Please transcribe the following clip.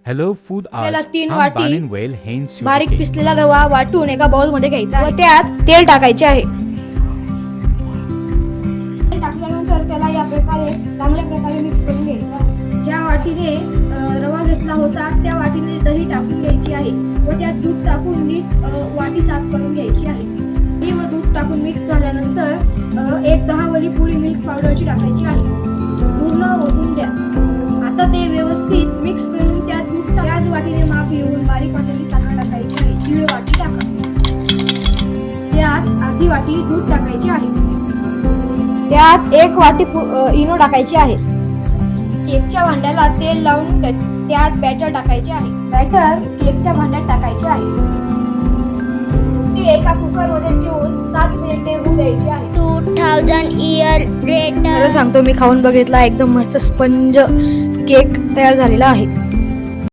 Hello Food आपल्याला Art. 3 I'm वाटी Banin Whale, hence बारीक Suzuki. पिसलेला रवा वाटून एका बाउल मध्ये घ्यायचा व त्यात तेल टाकायचे आहे. तेल टाकल्यानंतर त्याला या प्रकारे चांगल्या प्रकारे मिक्स करून घ्यायचं आहे. ज्या वाटीने रवा घेतला होता त्या वाटीने दही टाकून घ्यायची आहे व त्यात दूध टाकून नीट वाटी साफ करून घ्यायची आहे. दही व दूध टाकून मिक्स झाल्यानंतर एक 10 वाली पुडी मिल्क पावडरची टाकायची आहे. पूर्ण ओतून द्या. आता ते व्यवस्थित मिक्स करून त्यात दूध त्याच वाटीने माप घेऊन बारीक वाटलेली साखर टाकायची आहे. 1.5 वाटी टाका. त्यात अर्धी वाटी दूध टाकायचे आहे. त्यात 1 वाटी इनो टाकायची आहे. केकच्या भांड्याला तेल लावून त्यात बॅटर टाकायचे आहे. बॅटर केकच्या भांड्यात टाकायचे आहे. ते एका कुकर मध्ये ठेवून 7 मिनिटे होऊ द्यायचे आहे. 2000 year later. सांगतो मी खाऊन बघितला, एकदम मस्त स्पंज केक तयार झालेला आहे.